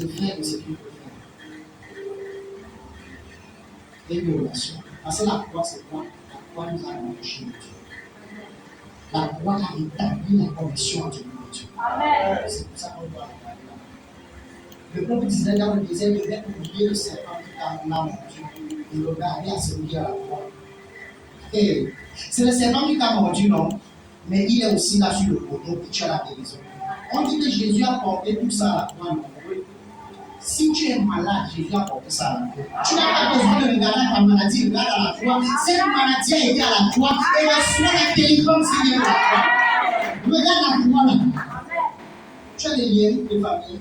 se fier de ce qu'il peut faire. Et une relation. Parce que la croix, c'est quoi? La croix nous a rapprochés de Dieu. La croix a établi la connexion entre nous et Dieu. C'est pour ça qu'on doit regarder là. Le peuple d'Israël dans le désert devait oublier le serpent qui t'a mordu et le garder à celui à la croix. Et c'est le serpent qui t'a mordu, non? Mais il est aussi là sur le poteau et tu as la guérison. On dit que Jésus a porté tout ça à la croix, non? Si tu es malade, Jésus a porté ça à la croix. Tu n'as pas besoin de regarder ta maladie, regarde à la croix. Cette maladie a été à la croix et le soin est délivrant s'il est à la croix. Regarde la croix là. Tu as les liens de famille.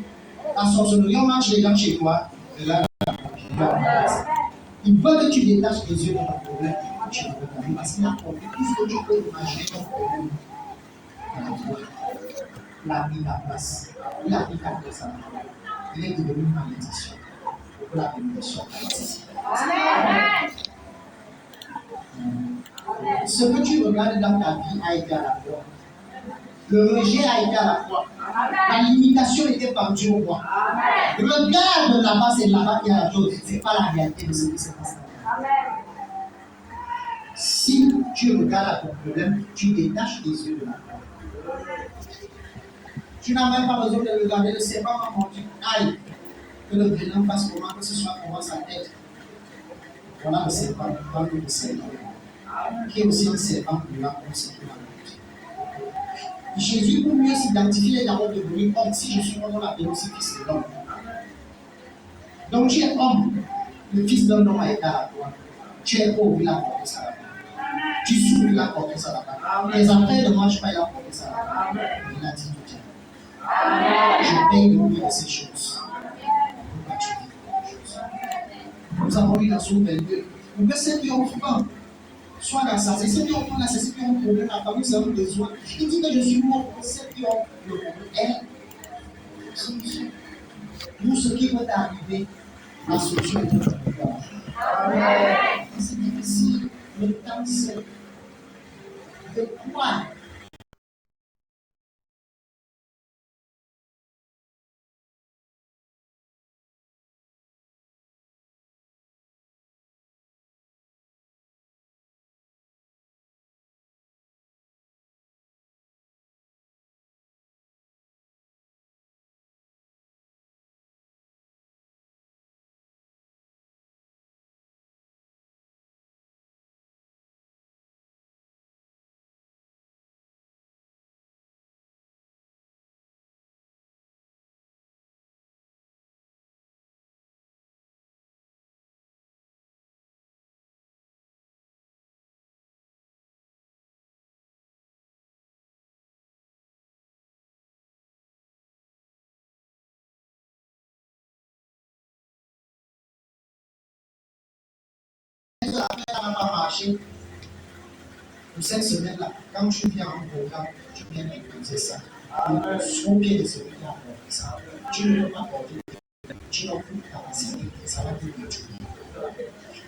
La sorcellerie, on marche les gens chez toi. Regarde la croix. Il veut que tu détaches les yeux de ton problème. Tu ne peux pas, parce qu'il a compris tout ce que tu peux imaginer ton problème. Il a pris ta place. Il a pris ta place à la croix. Il est devenu une malédiction pour la bénédiction. Ce que tu regardes dans ta vie a été à la croix. Le rejet a été à la croix. La limitation était par Dieu au roi. Regarde là-bas, c'est là-bas qu'il y a la chose. Ce n'est pas la réalité de ce qui se passe. Si tu regardes à ton problème, tu détaches les yeux de la croix. Tu n'as même pas besoin de regarder le serpent m'a mordu. Aïe, que le venin fasse comment, que ce soit comment sa tête. Voilà le serpent, voilà le serpent. Qui est aussi un serpent pour la conséquence. Jésus, pour mieux s'identifier, est d'abord devenu homme. Si je suis homme, on l'appelle aussi fils de l'homme. Donc tu es homme, le fils d'un homme a été à la croix. Tu es pauvre, il a porté ça là-bas. Tu souffres, il a porté ça là-bas. Les affaires ne marchent pas, il a porté ça là-bas. Il a dit tout. Je paye le prix de ces choses. Pourquoi tu vis ces choses? Nous avons lu dans Sourate 22. Pour que ceux qui ont faim soient rassasiés. Ceux qui ont faim, c'est ceux qui ont un problème, la famille, nous avons besoin. Il dit que je suis mort pour ceux qui ont le problème. Nous, ce qui peut arriver, la solution est notre pouvoir. C'est difficile. Le temps, c'est de croire. Ça n'a pas marché. Pour cette semaine-là, quand tu viens en programme, tu viens d'utiliser ça. Au pied de celui qui a porté ça. Tu ne peux pas porter. Tu n'as plus de capacité. Ça va te détruire.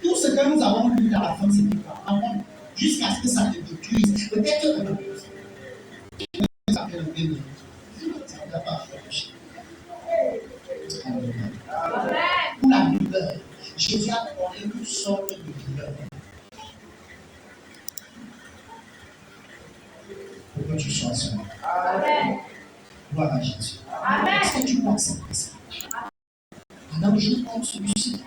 Tout ce que nous avons lu dans la fin, c'était pas avant. Jusqu'à ce que ça te détruise. Peut-être que ça fait le béni. Ça ne va pas faire. Pour la douleur, Jésus a donné toutes sortes de douleurs. Pour que tu sois sauvé. Amen. Gloire à Jésus. Amen. Est-ce que tu peux accepter ça? Pendant le jour comme celui-ci,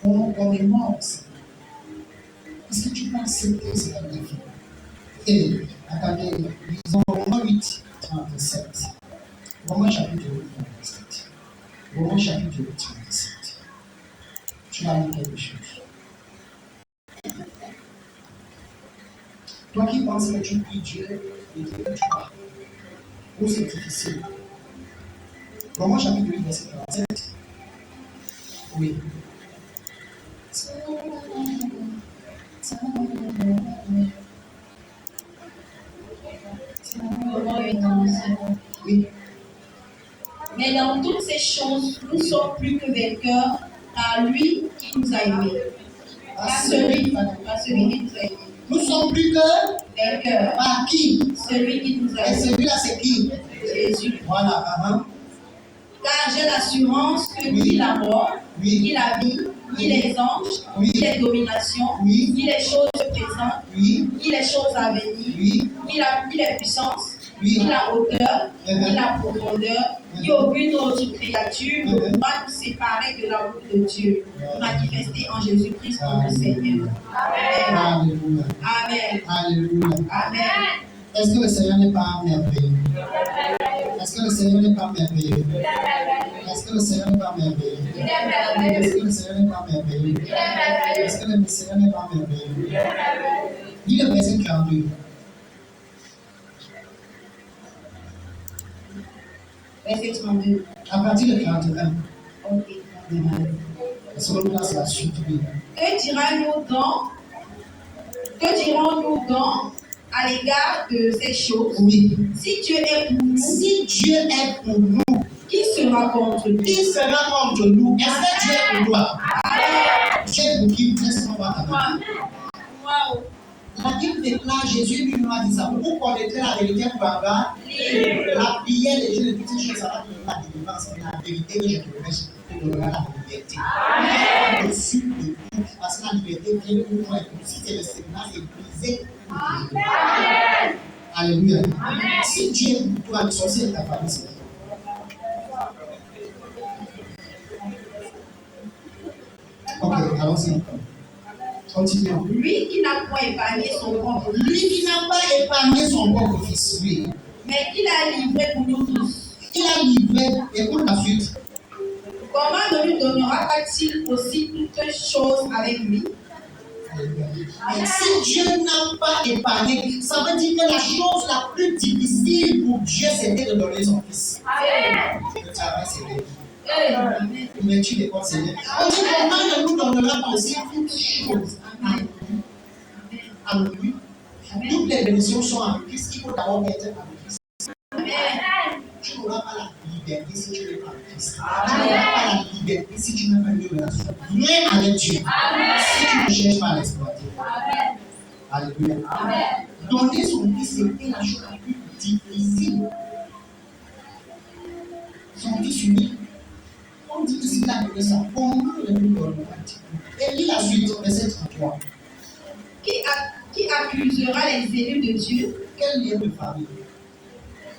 on est mort. Est-ce que tu peux accepter cette vie? Et, attendez, lisons Romains 8, 37. Romains chapitre 8, 37. Romains chapitre 8, 37. Tu vas lire quelque chose. Toi qui penses que tu pries Dieu et que tu pars, où c'est difficile. Romains chapitre 8, verset 37. Oui. Oui. Mais dans toutes ces choses, nous sommes plus que vainqueurs par lui qui nous a aimés. Par celui qui nous a aimés. Nous sommes plus que vainqueurs. Par qui? Celui qui nous a Et aimés. celui-là, c'est qui? Jésus. Voilà, avant. Car j'ai l'assurance que ni la mort, ni la vie, ni les anges, ni les dominations, ni les choses présentes, ni les choses à venir, ni les puissances, ni la hauteur, ni la profondeur, ni aucune autre créature ne pourra nous séparer de l'amour de Dieu, manifesté en Jésus-Christ notre Seigneur. Amen. Amen. Alléluia. Amen. Est-ce que le Seigneur n'est pas merveilleux? Est-ce que le Seigneur n'est pas merveilleux? Est-ce que le Seigneur n'est pas merveilleux? Est-ce que le Seigneur n'est pas merveilleux? Est-ce que le Seigneur n'est pas merveilleux? Lis le verset 42. Verset 32. À partir de 41. Ok. Selon là, c'est la suite. Oui. Que dirons-nous donc à l'égard de ces choses? Oui. Si Dieu est pour nous, Si Dieu est pour nous, qui sera contre nous? qui sera contre nous? Est-ce que Dieu est pour toi? Dieu est pour qui? Laisse-moi voir ta main. Wow. La Bible déclare, Jésus lui-même a dit ça. Vous connaîtrez la vérité pour avoir la prière des jeunes de toutes ces choses, ça va te donner la délivrance. Mais la vérité que je te prêche te donnera la liberté. Au-dessus de tout, parce que la liberté vient pour toi et pour si c'est le Seigneur, c'est brisé. Amen. Alléluia. Amen. Si Dieu est pour toi, le sorcier est ta famille, c'est ok, allons-y encore. Continuons. Lui qui n'a point épargné son propre fils, Lui qui n'a pas épargné son propre fils, oui. mais qu'il a livré pour nous tous. Il a livré, écoute la suite. Comment ne lui donnera-t-il aussi toutes choses avec lui? Mais si Dieu n'a pas épargné, ça veut dire que la chose la plus difficile pour Dieu, c'était de donner son fils. Le travail, c'est lui. Mais tu n'es pas Seigneur. On dit comment ne nous donnera pas aussi toutes choses. Amen. Amen. Toutes les bénédictions sont en Christ. Il faut d'abord être en Christ. Tu n'auras pas la liberté si tu n'es pas en Christ. Tu n'auras pas la liberté si tu n'as pas une relation vraie avec Dieu. Si tu ne cherches pas à l'exploiter. Alléluia. Donner son fils, c'était la chose la plus difficile. Son fils unique. On dit que s'il a donné ça, comment le nous donnera-t-il? Et lis la suite, verset 33. Qui accusera les élus de Dieu? Quel lien de famille?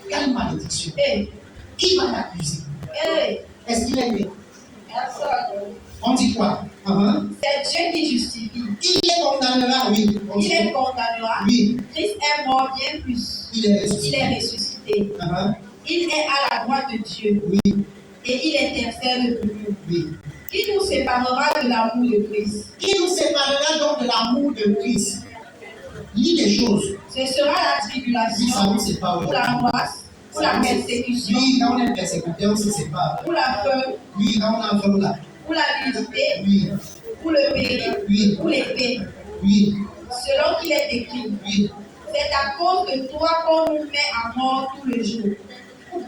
Quelle malédiction? Qui va t'accuser? Est-ce qu'il est né? On dit quoi? C'est Dieu qui justifie. Il les condamnera, oui. Il les condamnera. Oui. Christ est mort bien plus. Il est ressuscité. Il est à la droite de Dieu. Oui. Et il intercède pour nous. Oui. Qui nous séparera de l'amour de Christ? Qui nous séparera donc de l'amour de Christ? Lis les choses. Ce sera la tribulation, ou l'angoisse, ou la persécution. Oui, quand on est persécuté, on se sépare. Ou la faim. Oui, quand on a faim là. Ou la nudité. Oui. Ou le péril. Oui. Ou l'épée. Oui. Selon qu'il est écrit. Oui. C'est à cause de toi qu'on nous met à mort tout le jour.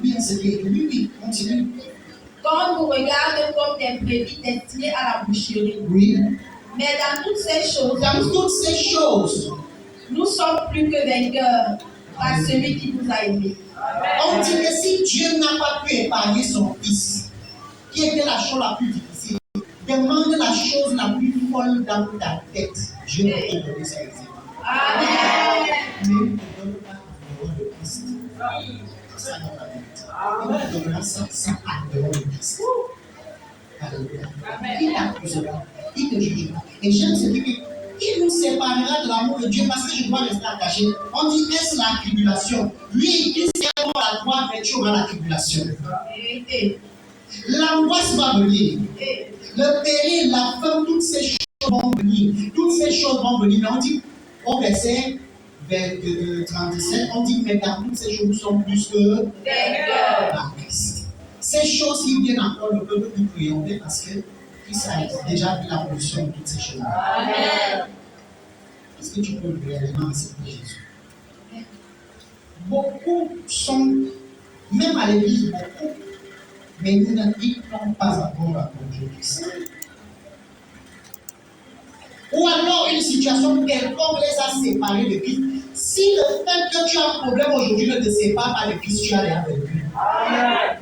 Bien, c'est bien. Oui, oui, continue. Qu'on nous regarde comme des brebis destinées à la boucherie. Oui. Mais dans toutes ces choses, nous sommes plus que vainqueurs par celui qui nous a aimés. On dit que si Dieu n'a pas pu épargner son fils, qui était la chose la plus difficile, demande la chose la plus folle dans ta tête. Dieu va te donner ça aisément. Amen. Mais il ne donne pas en dehors de Christ. Ça n'a pas d'être. Il donnera ça en dehors de Christ. Alléluia. Il t'accusera, il te jugera. Et j'aime ce qui il nous séparera de l'amour de Dieu parce que je dois rester attaché. On dit est-ce la tribulation? Oui, Christ est mort à la croix, mais tu auras la tribulation. L'angoisse va venir. Le péril, la faim, toutes ces choses vont venir. Toutes ces choses vont venir. Mais on dit au verset 37, on dit mais dans toutes ces choses nous sommes plus que en Christ. Ces choses qui viennent encore ne peuvent plus triompher parce que Christ a déjà vu la position de toutes ces choses. Amen. Est-ce que tu peux réellement accepter Jésus? Beaucoup sont, même à l'église, beaucoup, mais ils n'ont pas encore rencontré Christ. Ou alors une situation quelconque les a séparés de Christ. Si le fait que tu as un problème aujourd'hui ne te sépare pas de Christ, tu as rien perdu. Amen.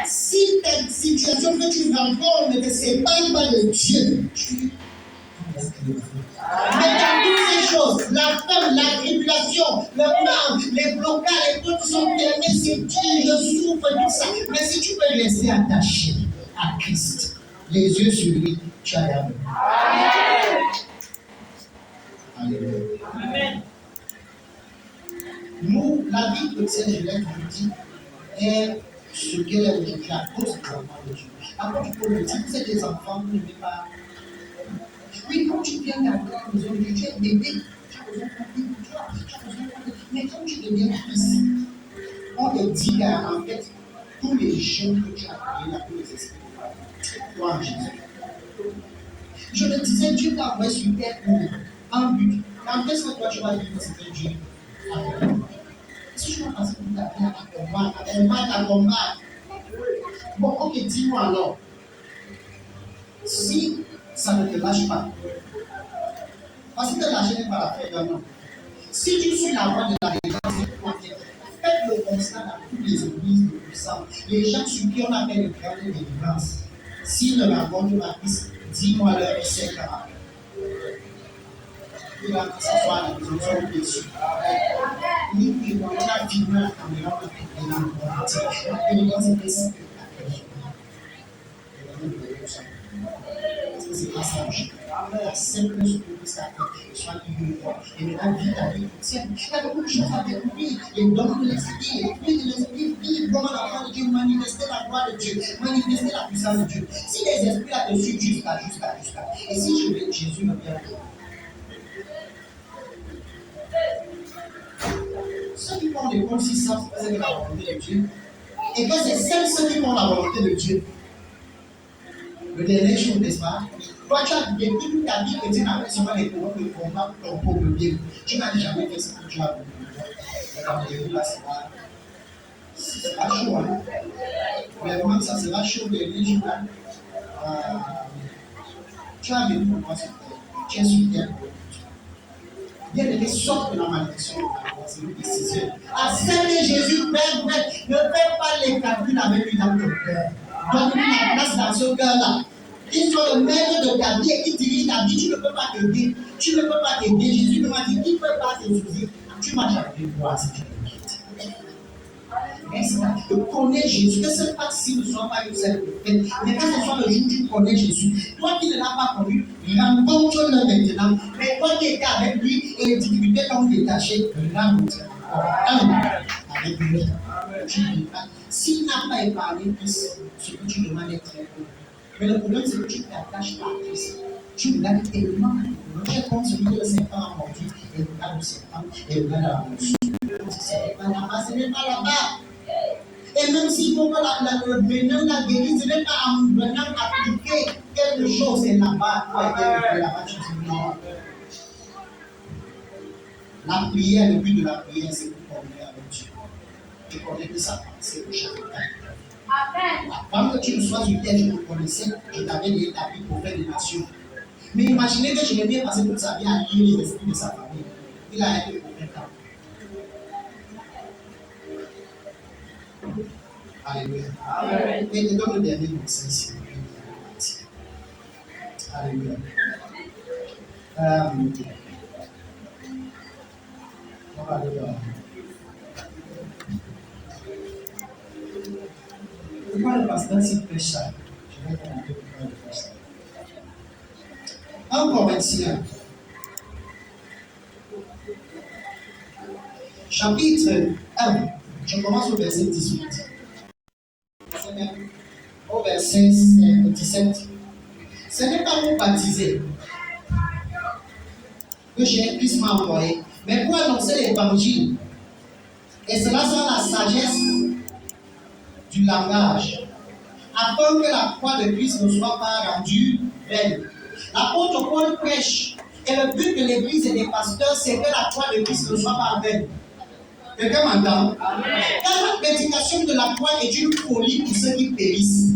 Si ta situation que tu rencontres ne te sépare pas de Dieu, tu mais dans toutes ces choses, la peur, la tribulation, le mal, les blocages, les portes sont fermées, c'est Dieu, je souffre tout ça. Mais si tu peux rester attaché à Christ, les yeux sur lui, tu as l'air. Alléluia. Amen. Nous, la vie chrétienne, je l'ai dit, est ce qu'elle est aujourd'hui à cause de l'enfant de Dieu. Après, tu peux le dire, vous êtes des enfants, vous ne devez pas. Oui, quand tu viens dans la maison de Dieu, tu es bébé, tu as besoin de mais quand tu deviens fils, on te dit qu'en fait, tous les jeunes que tu as créés, là, tous les esprits, toi en Jésus. Je te disais, Dieu t'a envoyé sur terre pour un but. Quand est-ce que toi tu vas vivre ce Dieu a fait? Si tu vas passer toute ta vie à combattre, bon, ok, dis-moi alors, si ça ne te lâche pas, parce que lâcher n'est pas la fin d'un homme. Si tu suis la voie de la délivrance, faites le constat dans toutes les églises de puissance, les gens sur qui on appelle le cœur de délivrance, s'ils ne rencontrent pas Christ, dis-moi leur c'est grave. Il va s'asseoir à la maison, ils sont déçus. Il va filmer la caméra, la délivrance est précise. Parce que c'est pas ça. La simple chose que ça fait, soit ignorant. Et maintenant, vite avec le ciel. Il y a beaucoup de choses à découvrir. Les dons de l'esprit, les fruits de l'esprit, vivre comme l'enfant de Dieu, manifester la gloire de Dieu, manifester la puissance de Dieu. Si les esprits là te suivent jusqu'à. Et si je vais, Jésus me vient. Ceux qui font l'école, si savent que c'est la volonté de Dieu, et que c'est ceux qui font la volonté de Dieu. Le dernier chose, n'est-ce pas? Toi, tu as vécu toute ta vie chrétienne avec seulement les courants de combat pour ton pauvre bien. Tu n'as jamais fait ce que tu as voulu. Dans les rues, là, c'est pas chaud. Hein? Vraiment, ça sera chaud les derniers jours. Tu as vécu pour moi sur terre. Tu es sur terre. Bien aimé, sorte de la malédiction. C'est une décision. Accepte Jésus, Père, ne fais pas les calculs avec lui dans ton cœur. Donne-lui la place dans ce cœur-là. Qu'il soit le maître de ta vie et qui dirige ta vie, tu ne peux pas t'aider. Tu ne peux pas t'aider. Jésus me dit qu'il ne peut pas t'aider. Tu m'as jamais voir si tu le quittes. Est-ce que connais Jésus? Que ce pas-ci ne soit pas une seule fête, mais que ce soit le jour où tu connais Jésus. Toi qui ne l'as pas connu, rencontre-le maintenant. Mais toi qui étais avec lui et les difficultés t'ont détaché, rencontre-le. Avec lui. S'il n'a pas épargné Christ, ce que tu demandes est très peu. Mais le problème, c'est que tu t'attaches à Christ. Tu regardes tellement. Tu es comme celui que le serpent a mordu. Et regarde le serpent. Et regarde la bouche. Ce n'est pas là-bas. Et même s'il faut que le venin la guérisse, ce n'est pas en venant appliquer quelque chose. C'est là-bas. Là-bas, tu dis non. La prière, le but de la prière, c'est pour communier avec Dieu. Tu connais que ça, c'est le chapitre. Avant que tu ne sois sur terre, je te connaissais, je t'avais établi pour faire des nations. Mais imaginez que je l'ai bien passé toute sa vie à lire les esprits de sa famille. Il a été pour 20 ans. Alléluia. Amen. Et je donne le dernier conseil ici. Alléluia. On va aller voir. Pourquoi le pasteur s'il prêche ça? Je vais commenter pourquoi il prêche ça. 1 Corinthiens, chapitre 1, je commence au verset 18. Au verset 17. Ce n'est pas pour baptiser que Jésus m'a envoyé, mais pour annoncer l'évangile. Et cela sans la sagesse du langage, afin que la croix de Christ ne soit pas rendue vaine. L'apôtre Paul prêche, et le but de l'église et des pasteurs, c'est que la croix de Christ ne soit pas vaine. Quelqu'un m'entend? Car la prédication de la croix est une folie pour ceux qui périssent.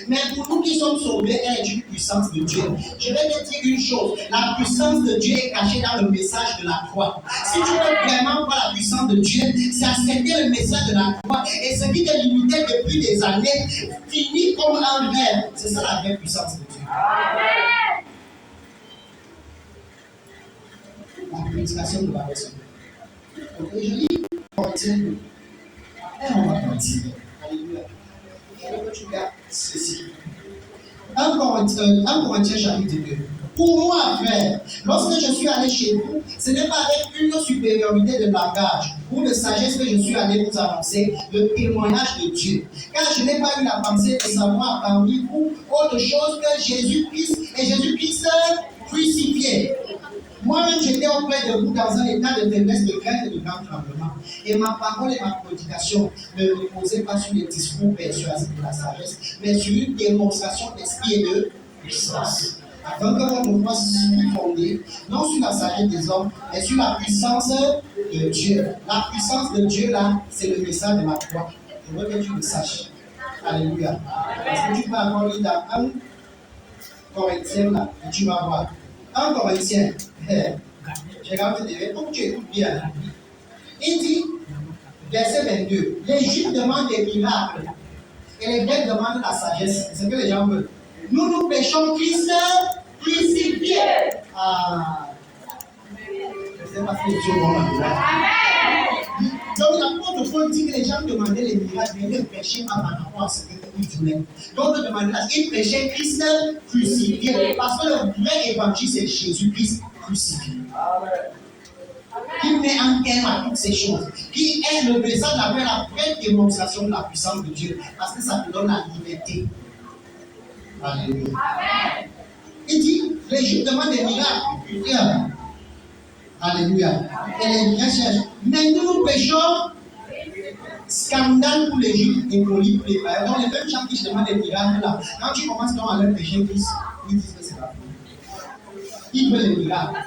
Mais pour nous qui sommes sauvés, elle est une puissance de Dieu. Je vais te dire une chose, la puissance de Dieu est cachée dans le message de la croix. Si tu veux vraiment voir la puissance de Dieu, c'est accepter le message de la croix. Et ce qui te limitait depuis des années finit comme un rêve. C'est ça la vraie puissance de Dieu. Amen. La prédication de la personne. Donc, je lis Corinthiens. Et on va continuer. Alléluia. Je veux que tu gardes ceci. 1 Corinthiens chapitre 2. Pour moi, frère, lorsque je suis allé chez vous, ce n'est pas avec une supériorité de langage ou de sagesse que je suis allé vous annoncer le témoignage de Dieu. Car je n'ai pas eu la pensée de savoir parmi vous autre chose que Jésus-Christ et Jésus-Christ crucifié. Moi-même, j'étais auprès de vous dans un état de faiblesse, de crainte et de grand tremblement. Et ma parole et ma prédication ne reposaient pas sur des discours persuasifs de la sagesse, mais sur une démonstration d'esprit et de puissance. Afin que votre foi soit fondée, non sur la sagesse des hommes, mais sur la puissance de Dieu. La puissance de Dieu, là, c'est le message de la croix. Je veux que tu le saches. Alléluia. Parce que tu peux encore lire dans 1 Corinthiens, là, et tu vas voir. 1 Corinthiens, j'ai regardé des pour que tu écoutes bien. Il dit, verset 22, les Juifs demandent des miracles et les Grecs demandent la sagesse. C'est ce que les gens veulent. Nous péchons Christ crucifié. Ah, je ne sais pas si Dieu va. Donc l'apôtre Paul dit que les gens demandaient les miracles, mais ils ne péchaient pas par rapport à ce qu'ils voulaient. Donc ils demandaient, ils péchaient Christ crucifié. Parce que le vrai évangile, c'est Jésus-Christ crucifié. Qui met en terme à toutes ces choses. Qui est le message d'après la vraie démonstration de la puissance de Dieu. Parce que ça te donne la liberté. Alléluia. Amen. Il dit, les Juifs demandent des miracles. Alléluia. Et les Grecs cherchent. Mais nous péchons scandale pour les Juifs et poli pour les païens. Donc les mêmes gens qui demandent des miracles là, quand tu commences à leur pécher Christ, ils disent que c'est la foi. Ils veulent les miracles.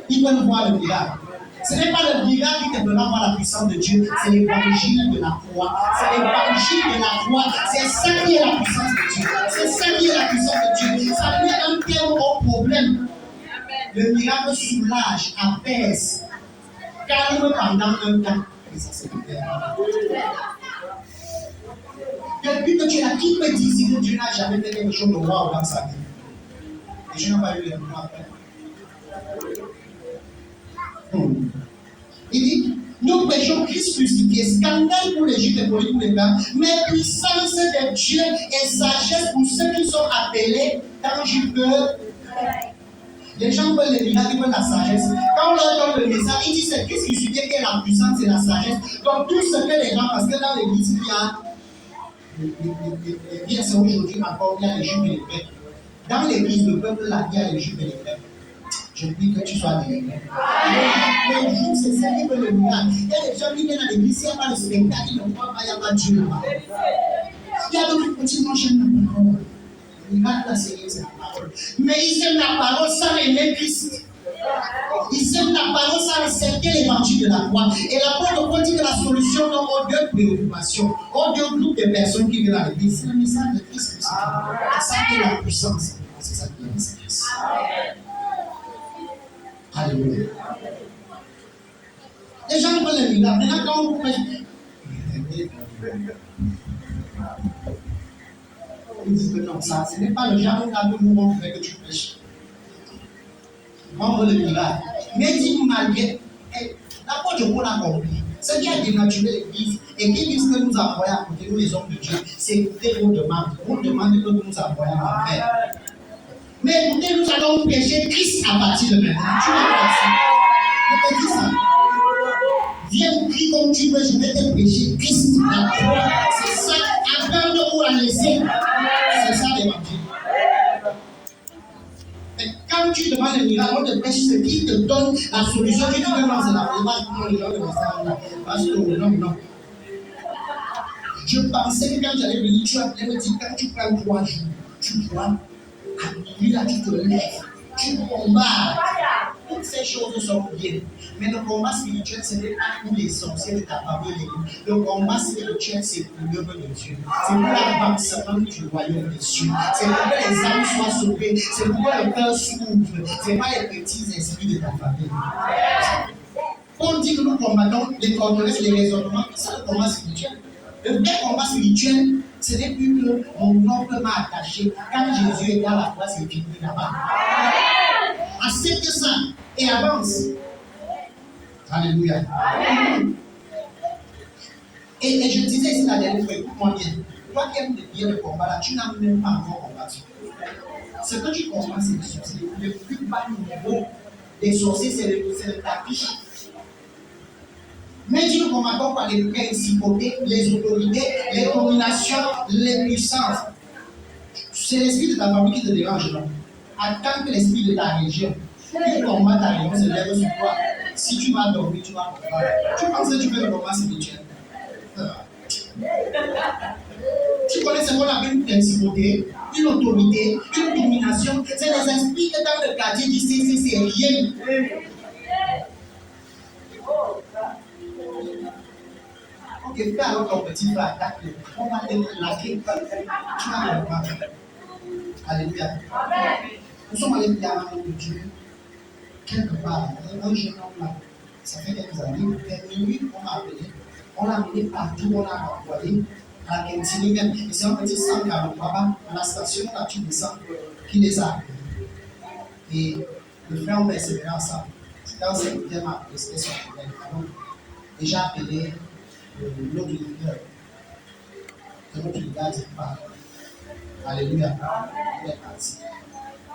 Ils veulent voir le miracle. Ce n'est pas le miracle qui te fera voir la puissance de Dieu, c'est l'évangile de la croix. C'est l'évangile de la croix. C'est ça qui est la puissance de Dieu. C'est ça qui est la puissance de Dieu. Ça met un terme au problème. Le miracle soulage, apaise, calme pendant un temps. Et ça, c'est le père. Depuis que tu es là, qui peut dire si Dieu n'a jamais fait quelque chose de wow dans sa vie? Et je n'ai pas eu le mot après. Il dit, nous péchons Christ crucifié, scandale pour les Juifs et pour les blancs, mais puissance de Dieu et sagesse pour ceux qui sont appelés tangibles. Les gens veulent les miracles, ils veulent la sagesse. Quand on leur donne le message, ils disent c'est Christ crucifié qui est la puissance et la sagesse. Donc tout ce que les gens, parce que dans l'église, il y a les bien c'est aujourd'hui encore, il y a les Juifs et les Grecs. Dans l'église, le peuple là, il y a les Juifs et les Grecs. Je prie que tu sois délivré. Les Juifs, c'est ça qui veut le miracle. Il y a des gens qui viennent à l'église, il n'y a pas de spectacle, ils ne croient pas, il n'y a pas de Dieu là-bas. Il y a d'autres qui continuent à enchaîner la parole. Le miracle, là, c'est la parole. Mais ils aiment la parole sans aimer Christ. Ils aiment la parole sans accepter l'évangile de la croix. Et l'apôtre Paul dit que la solution donc aux deux préoccupations, aux deux groupes de personnes qui viennent à l'église, c'est le message de Christ. C'est ça qui est la puissance. C'est ça qui est le message. Alléluia. Les gens veulent le miracle. Maintenant, quand vous prêchez, ils disent que non, ça, ce n'est pas le genre de mouvement que tu prêches. On veut le miracle. Mais dis malgré, l'apôtre Paul a compris. Ce qui a dénaturé l'église et qui disent que nous envoyons à côté, nous les hommes de Dieu, c'est écouter vos demandes. Vos demandes que nous envoyons à faire. Mais écoutez, nous allons pécher Christ à partir de maintenant. Tu vas voir ça. Je te dis ça. Viens ou crie comme tu veux, je vais te pécher Christ. C'est ça, à prendre ou à laisser. C'est ça l'évangile. Quand tu demandes le miracle, on te pêche ce qui te donne la solution. Tu dis que non, c'est la prévage pour les gens de message. Parce que non. Je pensais que quand j'allais venir, tu allais me dire, quand tu prends 3 jours, tu vois. Lui là, tu te lèves, tu combats. Toutes ces choses sont bien. Mais le combat spirituel, ce n'est pas pour les sorciers de ta famille. Le combat spirituel, c'est pour l'œuvre de Dieu. C'est pour l'avancement du royaume des cieux. C'est pour que les âmes soient sauvées. C'est pour que le cœur s'ouvre. Ce n'est pas les petits esprits de ta famille. Paul dit que nous combattons les forteresses, les raisonnements, c'est le combat spirituel. Le vrai combat spirituel, ce n'est plus que mon oncle m'a attaché. Quand Jésus est à la croix, c'est fini là-bas. Accepte ça et avance. Alléluia. Amen. Et je disais ici la dernière fois, écoute-moi bien. Toi qui aimes bien le combat là, tu n'as même pas encore combattu. Ce que tu combats, c'est le sorcier. Le plus bas niveau des sorciers, c'est le tapis. Mais tu ne combats pas les principautés, les autorités, les dominations, les puissances. C'est l'esprit de ta famille qui te dérange, non? Attends que l'esprit de ta région, qui combat ta région, se lève sur toi. Si tu vas dormir, tu vas combattre. Tu penses que tu veux le combat spirituel? Tu connais ce qu'on appelle une principauté, une autorité, une domination. C'est les esprits que dans le quartier du CC, c'est rien. Ok, fais alors ton petit frère attaque. On va te laquer. Tu vas combattre. Alléluia. Nous sommes allés à la main de Dieu. Quelque part, un jeune homme là, ça fait quelques années, vers minuit, on m'a appelé. On l'a amené partout, on l'a envoyé à la cantine même. Et c'est un petit centre là-bas, à la station, là, tu descends, qui les a appelés. Et le frère, on persévérait ensemble. C'était un secrétaire m'a appelé, c'était son problème. Alors, déjà appelé l'autre leader. L'autre leader dit pas. Alléluia. Il est parti.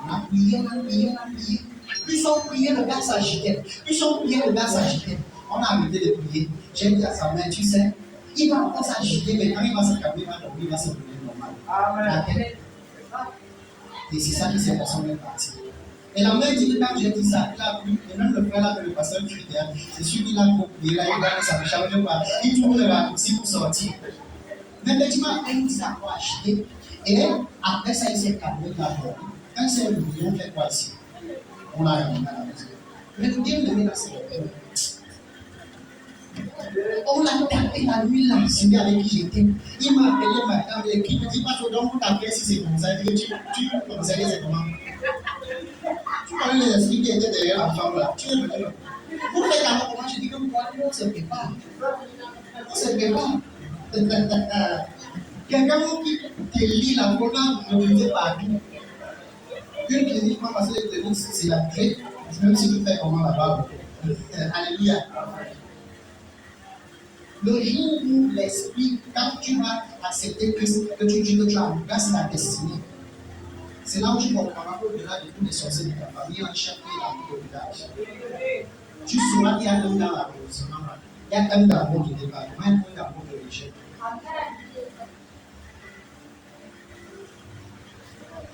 On a prié, on a prié, on a prié. Plus on priait, le gars s'agitait. Plus on priait, le gars s'agitait. On a arrêté de prier. J'ai dit à sa mère, tu sais, il va encore s'agiter, mais quand il va se calmer, il va dormir, il va se lever normal. Amen. Et c'est ça qui s'est passé, on est parti. Et la mère dit que quand j'ai dit ça, il a pris, et même le frère là, le pasteur Twitter, c'est sûr qu'il a copié, là, il va ça ne change pas. Il trouve le raccourci pour sortir. Mais effectivement, elle nous a acheté. Et après ça, il s'est calmé d'abord. Quand il s'est levé, on fait quoi ici? On l'a ramené à la maison. Mais le bien aimé là, c'est le père. On l'a tapé la nuit là, celui avec qui j'étais. Il m'a appelé le matin, il me dit, pas trop, donc vous t'appelez si c'est comme ça. Il dit, tu conseilles c'est comment? Tu connais les esprits qui étaient derrière la femme là. Tu es venu là. Vous faites alors comment? Je dis que moi, on se prépare. On se prépare. Quelqu'un qui te lit la colonne, ne lisez pas tout. Une clinique, parce que les cliniques, c'est la clé, même si tu fais comment là-bas. Alléluia. Le jour où l'esprit, quand tu vas accepter que tu as en place la destinée, c'est là où tu comprendras au-delà de tous les sorciers de ta famille, en chaque pays dans le village. Tu sauras qu'il y a un dans la position, il y a un dans le département, un dans le rejet.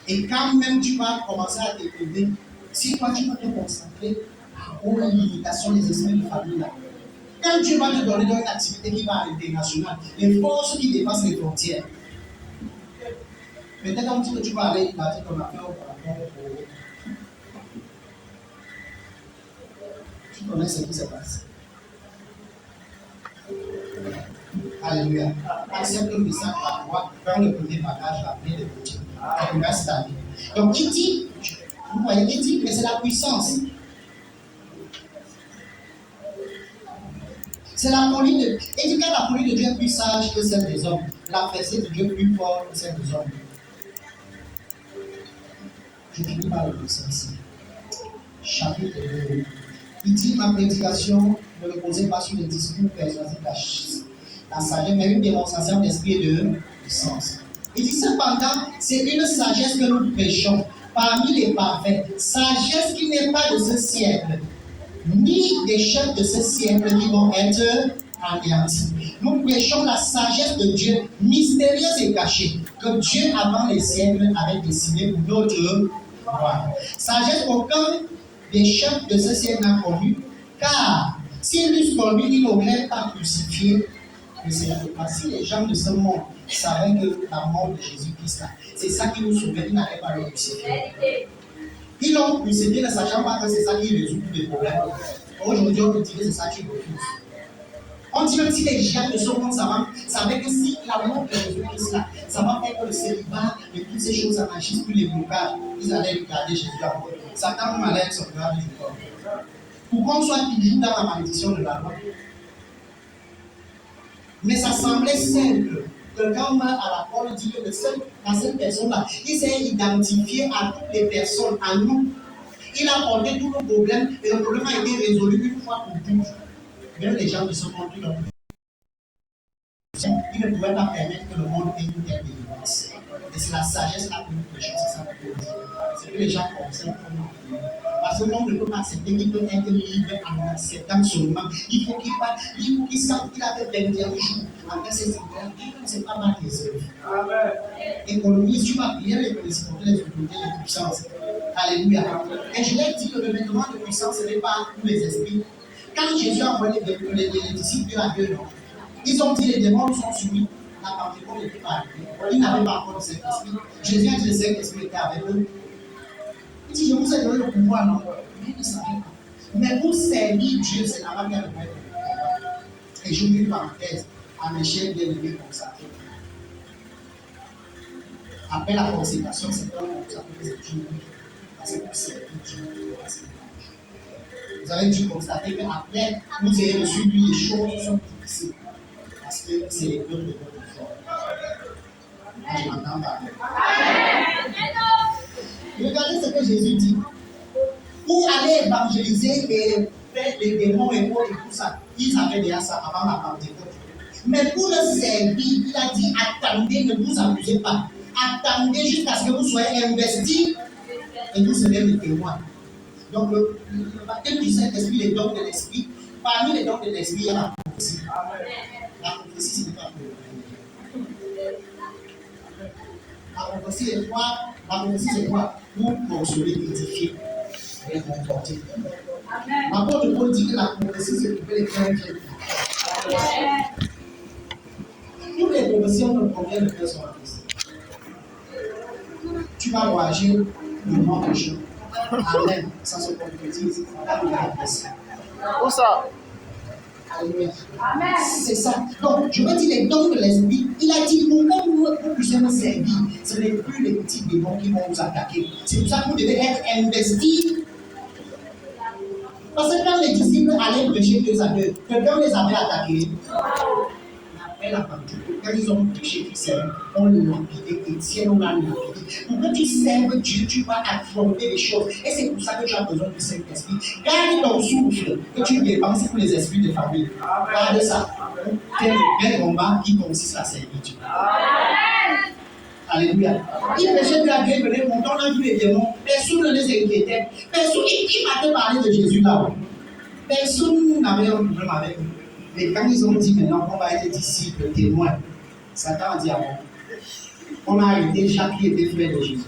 Et quand même tu vas commencer à t'élever, si toi tu vas te concentrer aux limitations des esprits de famille là, quand tu vas te donner dans une activité qui va à l'international, les forces qui dépassent les frontières, peut-être on dit que tu vas aller bâtir ton affaire au rapport au. Tu connais ce qui se passe. Alléluia. Accepte le message par toi, faire le premier bagage, l'appeler de Dieu. Donc il dit, vous voyez, il dit que c'est la puissance. C'est la folie de Dieu. Et dit que la folie de Dieu est plus sage que celle des hommes. La fessée de Dieu est plus forte que celle des hommes. Je finis par le verset ici. Chapitre 2. Il dit, ma prédication ne reposait pas sur les discours persuasifs, la sagesse, mais une démonstration d'esprit et de puissance. Il dit cependant, c'est une sagesse que nous prêchons parmi les parfaits. Sagesse qui n'est pas de ce siècle, ni des chefs de ce siècle qui vont être anéantis. Nous prêchons la sagesse de Dieu, mystérieuse et cachée, que Dieu avant les siècles avait destinée pour notre gloire. Sagesse qu'aucun des chefs de ce siècle n'a connue, car s'ils l'eussent connue, ils n'auraient pas crucifié le Seigneur. Si les gens de ce monde savaient que la mort de Jésus-Christ, c'est ça qui nous sauvait, ils n'allaient pas le crucifier. Ils l'ont crucifié ne sachant pas que c'est ça qui résout tous les problèmes. Aujourd'hui, on peut dire que c'est ça qui refuse. On dit même si les gens de ce monde savaient que si la mort de Jésus-Christ, ça va faire que le célibat et toutes ces choses anarchistes, plus les blocages, ils allaient regarder Jésus à mort. Satan nous allait son grave du corps. pour qu'on soit toujours dans la malédiction de la loi. Mais ça semblait simple. Que quand Paul dit que la seule personne-là, il s'est identifié à toutes les personnes, à nous. Il a porté tous nos problèmes et le problème a été résolu une fois pour toutes. Même les gens qui sont contre lui, il ne pouvait pas permettre que le monde ait une telle délivrance. Et c'est la sagesse la plus prochaine, c'est ça que je dis. C'est que les gens observent comment. Parce que l'homme ne peut pas accepter qu'il peut être libre en acceptant seulement. Il faut qu'il sente qu'il avait 21 jours. Après ces histoires, c'est pas mal les œuvres. Économise, tu vas bien les principautés, les autorités, les puissances. Alléluia. Et je l'ai dit que le vêtement de puissance, ce n'est pas tous les esprits. Quand Jésus a envoyé les disciples à Dieu, ils ont dit les démons sont soumis. La Pentecôte n'était pas arrivée. Ils n'avaient pas encore de Saint-Esprit. Jésus a dit le Saint-Esprit était avec eux. Il dit, je vous ai donné le pouvoir, non? Mais ils ne savaient pas. Mais pour servir Dieu, c'est là-bas qu'il y a le pouvoir. Et je mets une parenthèse à mes chers bien-aimés consacrés. Après la consécration, c'est pas consacré que c'est Dieu. Parce que pour servir Dieu, vous avez dû constater qu'après, vous avez reçu lui, les choses sont difficiles. Parce que c'est les peuples de votre foi. Moi, je m'entends parler. Regardez ce que Jésus dit. Pour aller évangéliser et faire les démons et tout ça, ils avaient déjà ça avant la Pentecôte. Mais pour le servir, il a dit attendez, ne vous amusez pas. Attendez jusqu'à ce que vous soyez investis et vous serez les témoins. Donc, le baptême du Saint-Esprit, les dons de l'Esprit, parmi les dons de l'Esprit, il y a la prophétie. La prophétie, c'est pas pour la prophétie, c'est quoi? La prophétie, c'est quoi? Pour consoler, édifier et conforter. L'apôtre Paul dit que la prophétie, c'est pour les chrétiens. Toutes les prophéties ont le problème de faire son Christ. Tu vas voyager le mois prochain. Amen. Ça se concrétise dans la prophétie. Où ça? Amen. C'est ça. Donc, je veux dire les dons de l'esprit. Il a dit pourquoi vous puissiez me servir. Ce n'est plus les petits démons qui vont vous attaquer. C'est pour ça que vous devez être investis. Parce que quand les disciples allaient prêcher 2 à 2, quelqu'un les avait attaqués. Après la Pentecôte, quand ils ont prêché qu'ils servent, on les lapidait, Étienne, on l'a lapidé. Pour que tu serves Dieu, tu vas affronter les choses. Et c'est pour ça que tu as besoin du Saint-Esprit. Garde ton souffle que tu dépenses pour les esprits de famille. Garde ça. C'est le vrai combat qui consiste à servir Dieu. Alléluia. Il prêchait de la Bible, venait content, on a vu les démons. Personne ne les inquiétait. Personne, il m'avait parlé de Jésus là. Personne n'avait un problème avec eux. Mais quand ils ont dit maintenant qu'on va être disciples, témoins, Satan a dit à moi. On a arrêté Jacques qui était frère de Jésus.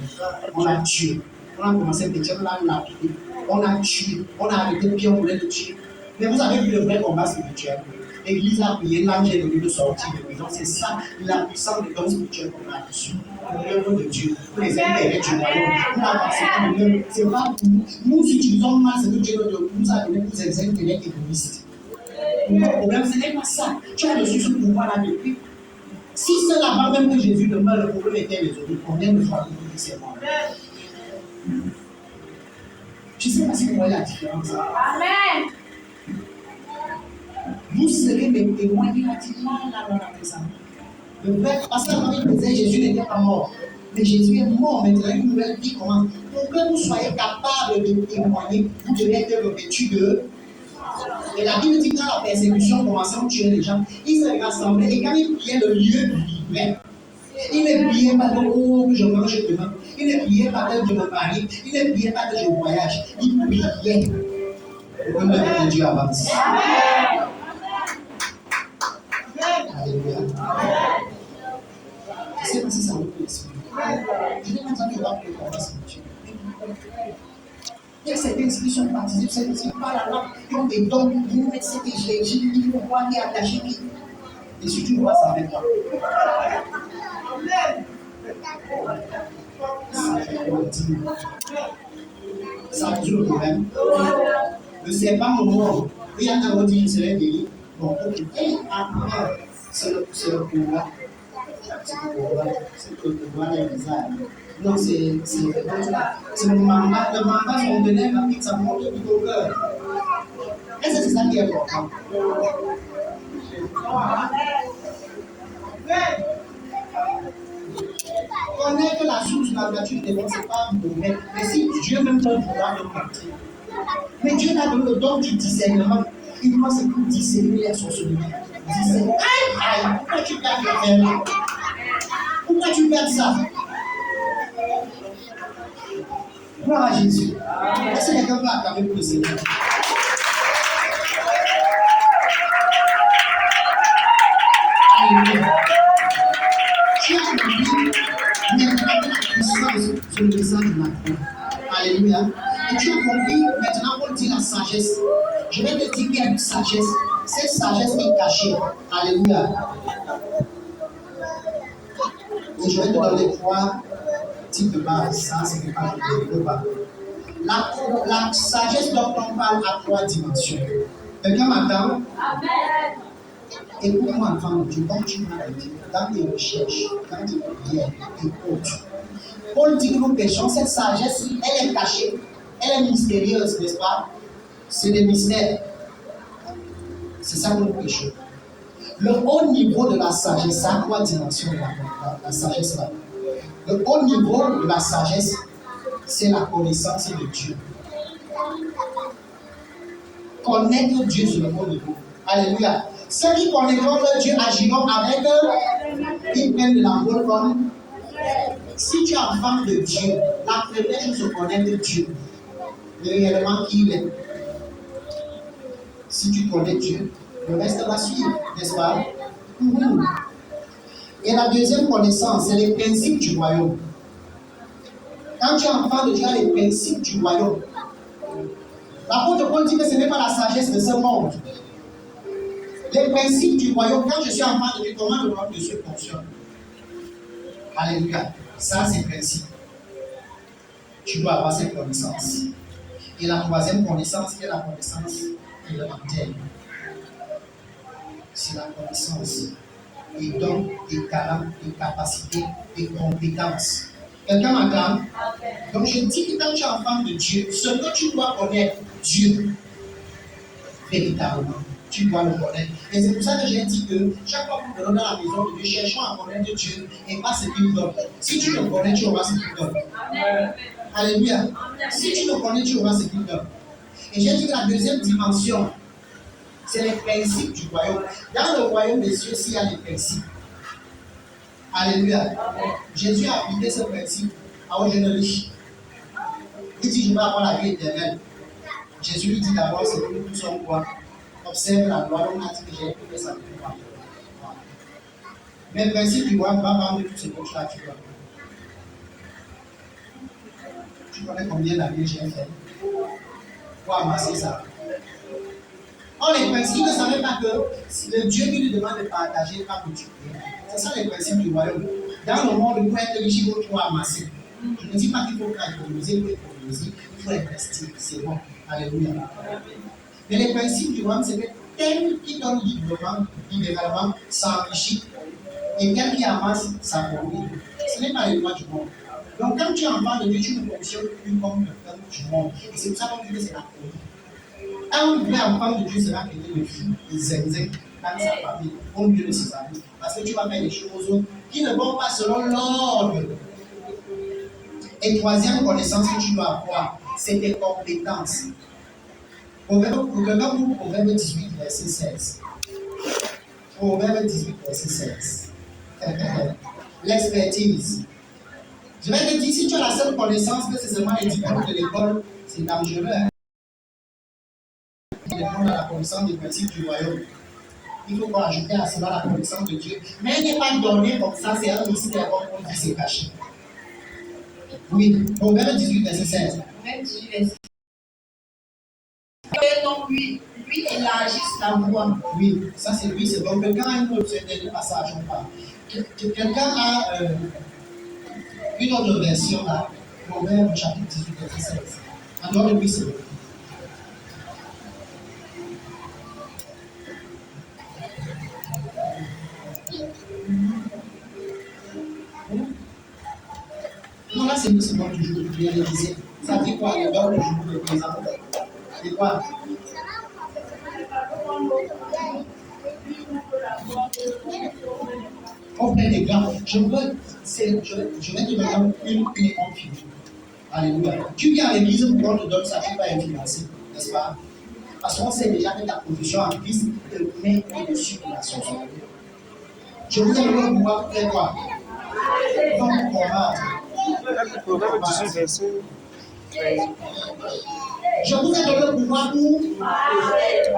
On l'a tué. On a commencé à dire, on l'a lapidé. On l'a tué. On a arrêté Pierre, on voulait le tuer. Mais vous avez vu le vrai combat spirituel. L'église a prié, l'ange est venu de sortir de prison. C'est ça la puissance des dons spirituels qu'on a reçus. Pour l'œuvre de Dieu, pour les intérêts du royaume, pour avancer comme l'œuvre. C'est pas pour nous. Nous utilisons mal ce que Dieu nous a donné pour des intérêts égoïstes. Le problème, ce n'est pas ça. Tu as reçu ce pouvoir-là depuis. Si c'est là-bas même que Jésus demeure, le problème était résolu. Combien de fois il dit c'est moi? Je ne sais pas si vous voyez la différence. Amen. Vous serez mes témoins. Il a dit là, dans la présence. Le vrai, parce qu'avant il disait Jésus n'était pas mort. Mais Jésus est mort maintenant, une nouvelle vie commence. Pour que vous soyez capable de témoigner, vous devez être revêtu de. Et la Bible dit que quand la persécution commençait à tuer les gens, ils se rassemblaient et quand ils priaient, le lieu vibrait. Ils ne priaient pas de oh, que je mange demain. Ils ne priaient pas que je me marie. Ils ne priaient pas que je voyage. Ils priaient pour que l'œuvre de Dieu avance. Alléluia. Je ne sais pas si ça vous plaît. Je n'ai pas entendu voir que le combat spirituel. Il y a certains qui sont baptisés, certains qui parlent à l'âme, qui ont des dons, ils mettent cette énergie, ils vont voir qui est attaché. Et si tu vois ça avec toi, ça résout le problème. Le serpent au mort, il y a un dit qu'il serait guéri. Bon, ok. Et après, c'est le pouvoir. C'est le pouvoir des visages. Non, c'est le mandat. Le mandat, son donnait, ça monte au cœur. Est-ce que c'est ça qui est important? Connaître la source de la nature des bons, ce n'est pas mauvais. Mais si Dieu même donne le pouvoir de mentir, mais Dieu t'a donné le don du discernement. Il doit se pour discerner les sorcelleries. Discerner. Aïe, aïe, pourquoi tu perds le faire? Pourquoi tu perds ça? Gloire à Jésus. Est-ce que quelqu'un peut acclamer pour le Seigneur? Alléluia. Tu as compris maintenant la puissance sur le message de la croix. Alléluia. Et tu as compris maintenant on dit la sagesse. Je vais te dire qu'il y a une sagesse. Cette sagesse est cachée. Alléluia. Et je vais te donner trois types de base. Ça, c'est quelque chose que je ne développe pas. La sagesse dont on parle à trois dimensions. Quelqu'un m'entend? Amen. Écoute-moi, enfant de Dieu, quand tu vas dans tes recherches, dans tes prières, écoute. Paul dit que nous péchons, cette sagesse, elle est cachée, elle est mystérieuse, n'est-ce pas? C'est des mystères. C'est ça que nous péchons. Le haut niveau de la sagesse, ça a trois dimensions, la sagesse là. Le haut niveau de la sagesse, c'est la connaissance de Dieu. Connaître Dieu sur le haut niveau. Alléluia. Ceux qui connaîtront que Dieu agiront avec eux, ils prennent de l'amour comme. Si tu es enfant de Dieu, la première chose c'est connaître Dieu. Réellement qui il est. Si tu connais Dieu, le reste va suivre, n'est-ce pas? Et la deuxième connaissance, c'est les principes du royaume. Quand tu es enfant de Dieu, il y a les principes du royaume. L'apôtre Paul dit que ce n'est pas la sagesse de ce monde. Les principes du royaume, quand je suis enfant de Dieu, comment le royaume de Dieu fonctionne? Alléluia. Ça, c'est le principe. Tu dois avoir cette connaissance. Et la troisième connaissance, qui est la connaissance élémentaire. C'est la connaissance des dons, des talents, des capacités, des compétences. Quelqu'un m'entend? Donc je dis que quand tu es enfant de Dieu, ce que tu dois connaître, Dieu, véritablement, tu dois le connaître. Et c'est pour ça que j'ai dit que chaque fois que nous venons dans la maison de Dieu, cherchons à connaître Dieu et pas ce qu'il donne. Si tu le connais, tu auras ce qu'il donne. Amen. Alléluia. Si tu le connais, tu auras ce qu'il donne. Et j'ai dit que la deuxième dimension, c'est les principes du royaume. Dans le royaume des cieux, s'il y a des principes. Alléluia. Amen. Jésus a appliqué ce principe à un jeune riche. Il dit, je vais avoir la vie éternelle. Jésus lui dit d'abord, c'est que nous tous sommes quoi? Observe la loi, on a dit que j'ai écouté ça depuis moi. Mais le principe du royaume va vendre tout ce que tu as, tu vois. Tu connais combien d'années j'ai fait pour amasser ça? Or, les principes, ne savait pas que si le Dieu qui lui demande de partager, pas multiplier. C'est ça les principes du royaume. Dans le monde, pour être riche, il faut tout amasser. Je ne dis pas qu'il faut économiser, il faut investir. C'est bon. Alléluia. Mais les principes du royaume, c'est que tel qui donne libéralement s'enrichit et tel qui amasse s'appauvrit. Ce n'est pas les lois du monde. Donc, quand tu es enfant de Dieu, tu ne fonctionnes plus comme le peuple du monde. Et c'est pour ça qu'on dit que c'est la folie. Un vrai enfant de Dieu sera quelqu'un de fou, de zinzin, dans sa famille, au milieu de ses amis. Parce que tu vas faire des choses qui ne vont pas selon l'ordre. Et troisième connaissance que tu dois avoir, c'est tes compétences. Proverbe 18, verset 16. Proverbe 18, verset 16. L'expertise. Je vais te dire, si tu as la seule connaissance que c'est seulement les diplômes de l'école, c'est dangereux. Il dépend de la connaissance des principes du royaume. Il faut pas ajouter à cela la connaissance de Dieu. Mais elle n'est pas donnée comme ça, c'est un mystère comme on dit, c'est caché. Oui, Proverbe 18, verset 16. Proverbe 18, verset 16. Donc lui élargisse la voie. Oui, ça c'est lui, c'est bon. Quelqu'un a une autre, c'est un passage, on parle. Quelqu'un a une autre version là, Proverbe chapitre 18, verset 16. En dehors de lui, c'est bon. Non, là, c'est bon du jour de prière, il disait. Ça dit quoi? Le don du jour de présent. C'est quoi? On fait des grands. Je vais te donner une grande figure. Alléluia. Tu viens à l'église pour qu'on te donne ça, tu ne vas pas influencer, n'est-ce pas? Parce qu'on sait déjà que ta position en Christ te met au-dessus de la sorcellerie. Je vous ai donné le pouvoir pour faire quoi? Donc, Proverbe 18, verset 13 je vous ai donné le pouvoir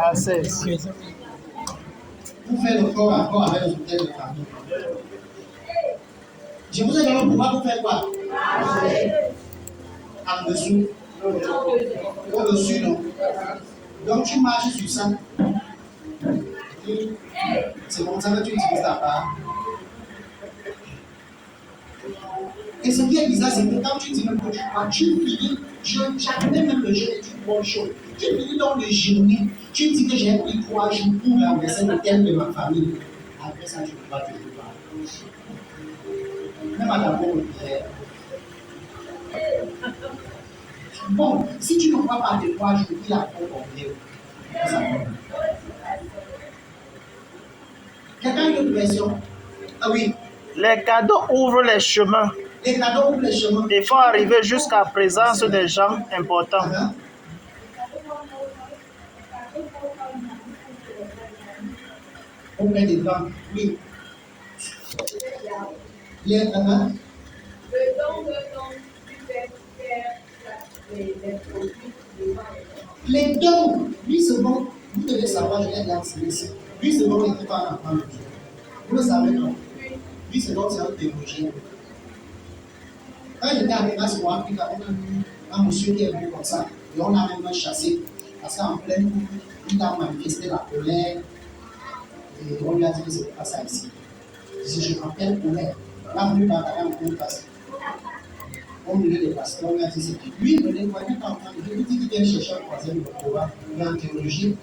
à 16. pour faire le corps à corps avec les hôtels de famille. Je vous ai donné le pouvoir pour faire quoi? En dessous. Au-dessus, non. Donc tu marches sur ça. C'est comme ça que tu utilises ta part. Et ce qui est bizarre, c'est que quand tu dis que tu crois, tu finis, j'appelais même le jeûne est une bonne chose. Tu finis dans le jeûner, tu dis que j'ai pris 3 jours pour renverser le thème de ma famille. Après ça, tu ne peux pas te faire. Même à la bonne prière. Bon, si tu ne crois pas tes 3 jours, il a trop compris. Quelqu'un a une version? Ah oui. Les cadeaux ouvrent les chemins. Les cadeaux ouvrent les chemins. Il faut arriver jusqu'à la présence des gens importants. On met des dents, oui. Les dents. Les dons, lui c'est bon, vous devez savoir, je l'ai enseigné ici. Lui c'est bon, il ne peut pas en apprendre. Vous le savez, non? Lui c'est bon, c'est un théologien. Quand il était arrivé à ce moment, on a eu un monsieur qui est venu comme ça, et on a même chassé. Parce qu'en pleine cour, il a manifesté la colère, et on lui a dit que c'est pas ça ici. Je m'appelle colère. Là, vous lui parlez en pleine face. On lui dit les pasteurs, on lui a dit c'est lui, il venait voir, il est en train de dire qu'il vient chercher un troisième doctorat, il a en théologie,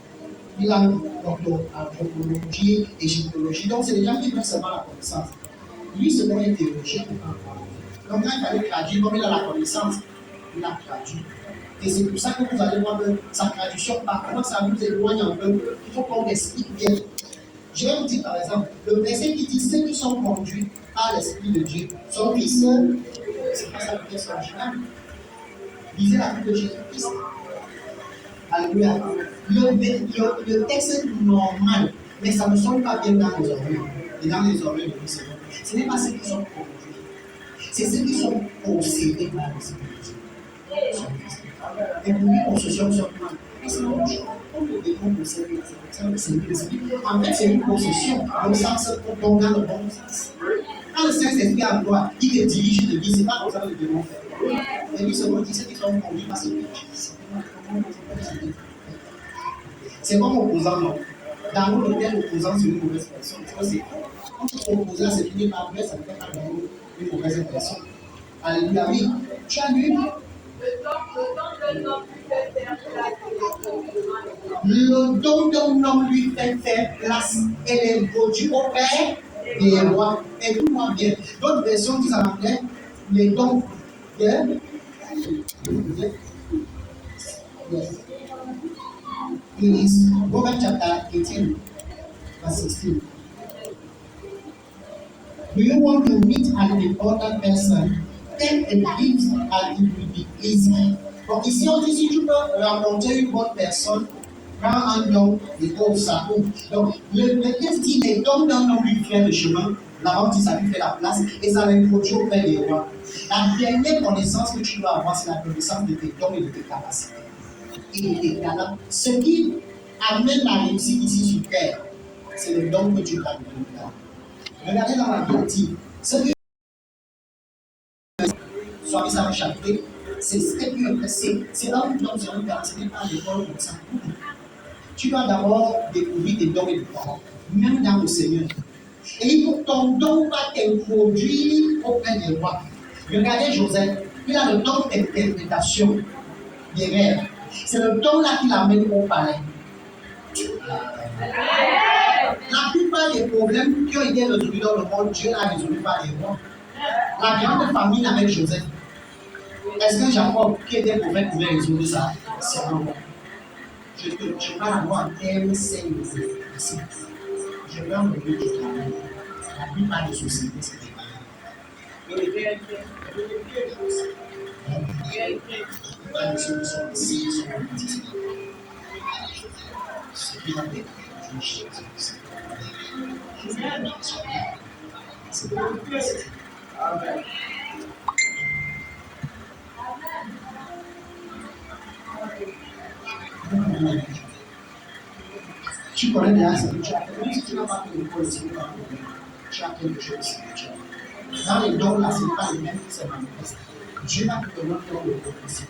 il a un doctorat en anthropologie, égyptologie. Donc, c'est des gens qui veulent seulement la connaissance. Lui, c'est bon, il est théologien. Donc, quand il fallait traduire, comme il a la connaissance, il a traduit. Et c'est pour ça que vous allez voir que sa traduction, parfois, ça vous éloigne un peu. Il faut qu'on explique bien. Je vais vous dire par exemple, le verset qui dit ceux qui sont conduits par l'Esprit de Dieu sont fils. C'est pas ça le texte original. Lisez la vie de Jésus-Christ. Alléluia. Le texte normal, mais ça ne sonne pas bien dans les oreilles. Et dans les oreilles de Seigneur. Ce n'est pas ceux qui sont conduits. C'est ceux qui sont possédés par l'Esprit de Dieu. Et pour lui, possession seulement. C'est une chose. On peut dire qu'on possède l'Esprit. En fait, c'est une possession. Au sens, dans le bon sens. Quand le Saint-Esprit a gloire, il te dirige, il te dit, c'est pas comme ça que nous devons faire. Et lui, c'est bon, ceux qui sont conduits par ce que c'est comme opposant, non? Dans le tel opposant, c'est une mauvaise personne. Quand tu opposant, c'est fini par vrai, ça ne fait pas une mauvaise personne. Alléluia, oui. Tu as lu? Le don d'un homme lui fait faire place et les produits au Père des rois. Et tout va bien. D'autres versions disent en anglais les dons de. Yes. Is Proverbs chapter 18, verse 16. Do you want to meet an important person? Take a gift and it will be easy. Donc ici on dit si tu peux rencontrer une bonne personne, prends un don et trouve ça. Donc le texte dit les dons d'un homme lui fait le chemin. Là-bas, on dit ça lui fait la place et ça l'introduit auprès des rois. La dernière connaissance que tu dois avoir, c'est la connaissance de tes dons et de tes capacités. Et de tes talents. Ce qui amène la réussite ici sur terre, c'est le don que tu as donné. Regardez dans la Bible, ce que soit mis à chapitre, c'est ce que c'est là où nous sommes capacité par l'école comme ça. Tu vas d'abord découvrir tes dons et tes talents, même dans le Seigneur. Et il faut que ton don va t'introduire auprès des rois. Regardez Joseph, il a le don d'interprétation des rêves. C'est le don là qui l'amène au palais. La plupart des problèmes qui ont été résolus dans le monde, Dieu l'a résolu par les rois. La grande famine avec Joseph. Est-ce que Jacob, qui était prophète, pouvait résoudre ça? C'est non. Je parle à moi en termes sains. Je vais enlever du travail. La plupart des sociétés, c'est des malades. La plupart des solutions ici sont politiques. Ce qui va être c'est pas Amen. Tu connais déjà spirituel. Même si tu n'as pas fait l'école spirituelle, tu as quelque chose de spirituel. Dans les dons, là, ce n'est pas les mêmes qui se manifestent. Dieu n'a plus de don de prophétie.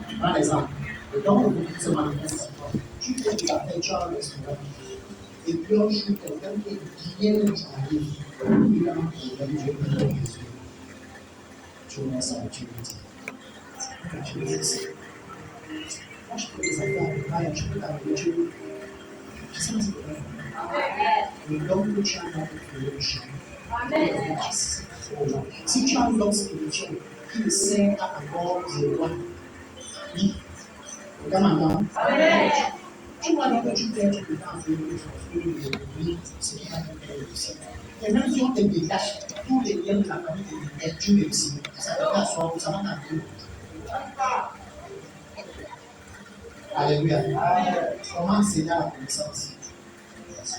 Tu prends l'exemple. Le don de prophétie se manifeste en toi. Tu fais de la paix, tu as un restaurant. Et puis un jour, quelqu'un qui vient de travailler, il a un problème, Dieu lui donne Jésus. Tu remets ça, tu lui dis. Tu lui dis, moi, je peux les affaires avec moi, je peux t'amener Dieu. Tu sais, c'est vrai. Le don que tu as dans le chien. Si tu as un don spirituel qui ne sert à avoir des lois, oui, regarde maintenant. Tu vois donc que tu peux être dedans, ce qui va te faire réussir. Et même si on te détache, tous les liens de la famille te détachent, tu réussis. Ça te fait asseoir, ça va t'amener. Alléluia. Comment enseigner la connaissance?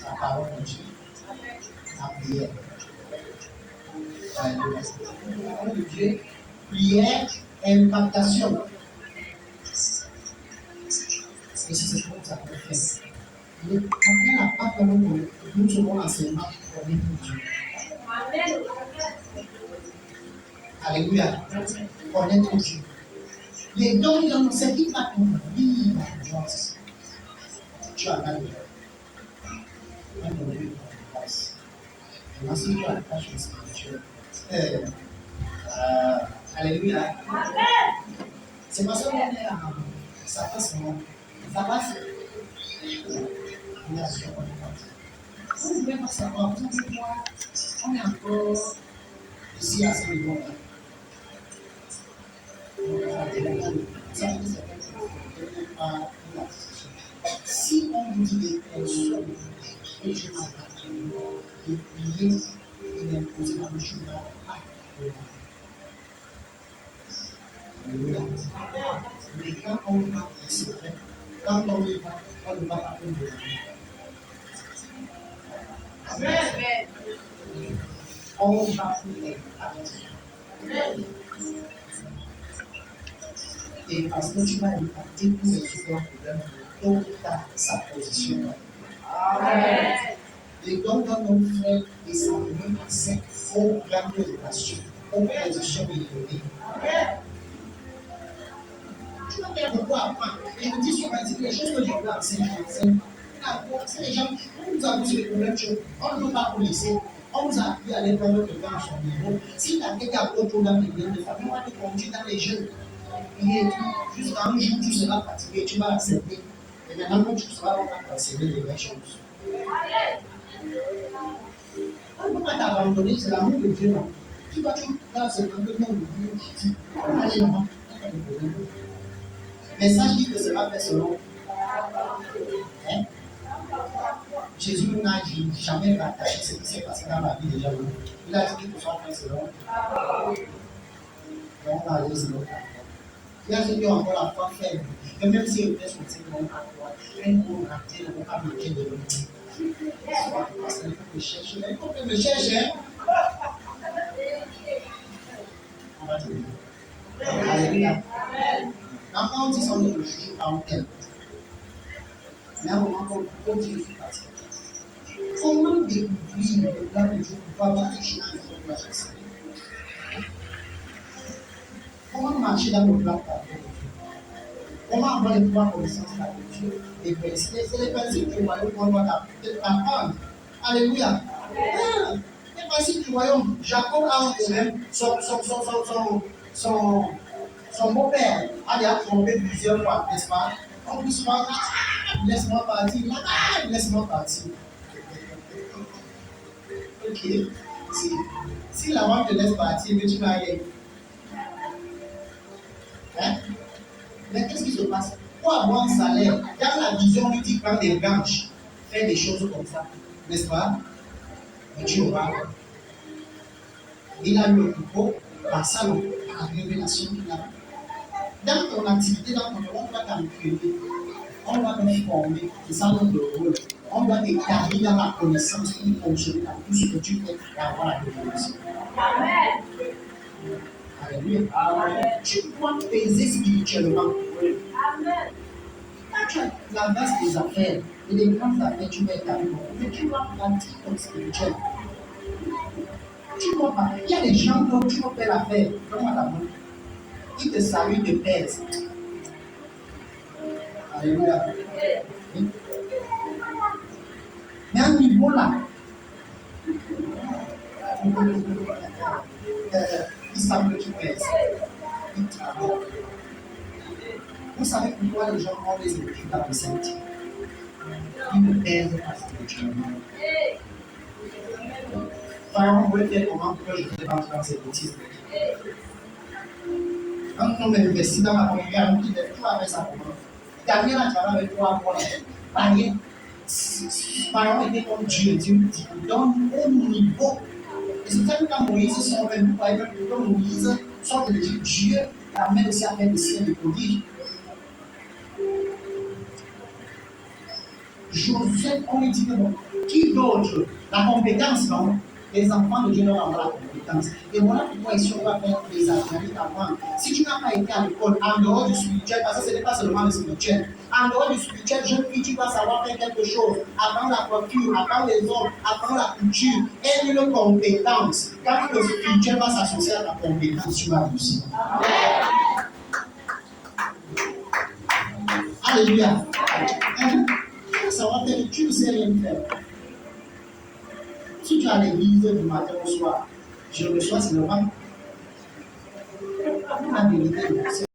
La parole de Dieu. La prière. Alléluia. La parole de Dieu. Prière et impactation. Et si c'est comme ça qu'on fait. Après la parole de Dieu, nous serons l'enseignement pour Dieu. Alléluia. Connaître Dieu. Les dons, c'est qui va ton vie, ma joie. Tu as la vie. Et ensuite, tu as la tâche spirituelle. Alléluia. C'est parce qu'on est à ça passe vraiment. Ça passe. Vous ne pouvez pas savoir. Vous pouvez voir. On est encore ici à ce niveau-là. Si on vous dit des personnes et je m'appartiens, de prier et d'imposer la bouche, je ne vais pas. Mais quand on va, c'est vrai, quand on y va, on ne va pas faire de Amen. On va faire et parce que tu vas impacter pour résoudre un problème, donc tu as sa position. Amen. Et donc, dans nos frères et sœurs, nous passons aux grandes relations, aux positions élevées. Amen. Tu vas faire beaucoup apprendre. Et je dis souvent, les choses que je veux enseigner, c'est les gens, on nous a vu sur les problèmes, on ne veut pas vous laisser. On nous a appris à aller prendre notre temps à son niveau. Si tu as quelqu'un d'autre dans les biens de famille, on va te conduire dans les jeux. Et jusqu'à un jour, tu seras fatigué, tu vas accepter. Et maintenant, quand tu seras, on va t'enseigner les vraies choses. On ne peut pas t'abandonner, c'est l'amour de Dieu. Tu vas tout dans ce moment de Dieu. Allez, maman, pas de problème. Mais ça dit que ce n'est pas fait selon. Hein? Jésus n'a jamais rattaché ce qui s'est passé dans la vie déjà. Il a dit que soit fait selon. On va aller selon. Il y a ceux qui ont encore la foi faible. Et même si ils sont aussi bons à toi, ils vont rater, ils ne vont pas bloquer de l'autre. Parce qu'il faut me chercher. Il faut me chercher. On va te dire. Alléluia. Quand on dit ça, on ne le juge pas en tel. Mais à un moment, on dit que c'est parce que. Comment découvrir le plan de Dieu pour avoir des choses qui sont placées? Comment marcher dans le plan de Dieu? Comment avoir les trois connaissances de Dieu? Les principes, c'est les principes du royaume qu'on doit apprendre. Alléluia. Les principes du royaume. Jacob a un problème. Son beau-père a déjà trompé plusieurs fois, n'est-ce pas? En plus, souvent, laisse-moi partir. Laisse-moi partir. Ok. Si la femme te laisse partir, mais tu vas aller. Hein? Mais qu'est-ce qui se passe? Pour avoir un salaire, dans la vision, il dit prends des branches, faire des choses comme ça, n'est-ce pas? Et tu auras. Il a eu le propos par ça, par la révélation qu'il a. Dans ton activité, dans ton rôle, on va t'entraîner, on va te former, c'est ça notre rôle. On doit t'établir dans la connaissance pour fonctionner dans tout ce que tu fais et avoir la révélation. Amen. Alléluia. Amen. Tu dois peser spirituellement. Amen. Quand tu as la base des affaires et des grandes affaires, tu vas établir, mais tu dois pratiquer ton spirituel. Tu dois pas. Il y a des gens dont tu vas faire l'affaire. Comment la main? Ils te saluent, te pèsent. Alléluia. Oui. Mais à un niveau là, ils savent que tu pèses. Ils travaillent. Vous savez pourquoi les gens ont des études dans le Saint-Esprit? Ils ne pèsent pas spirituellement. Pharaon voulait faire comment pour que je ne rentre dans ces bêtises. Quand on est investi dans la congrégation, il fait tout avec sa commande. Daniel a travaillé avec toi, Daniel. Pharaon était comme Dieu. Dieu dit, donne au niveau. Et c'est ça que quand Moïse sort vers nous, par exemple, quand Moïse sort de l'Égypte, Dieu l'amène aussi à faire des signes de prodiges. Joseph, on lui dit que bon, qui d'autre? La compétence, non? Les enfants de Dieu doivent avoir la compétence. Et voilà pourquoi ici on va faire des activités d'apprendre. Si tu n'as pas été à l'école, en dehors du spirituel, parce que ce n'est pas seulement le spirituel, en dehors du spirituel, jeune fille, tu dois savoir faire quelque chose. Apprendre la coiffure, apprendre les hommes, apprendre la culture. Et une compétence. Quand le spirituel va s'associer à ta compétence, tu vas réussir. Alléluia. Tu dois savoir faire, tu ne sais rien faire. Si tu es à l'église du matin au soir, je reçois seulement la vérité.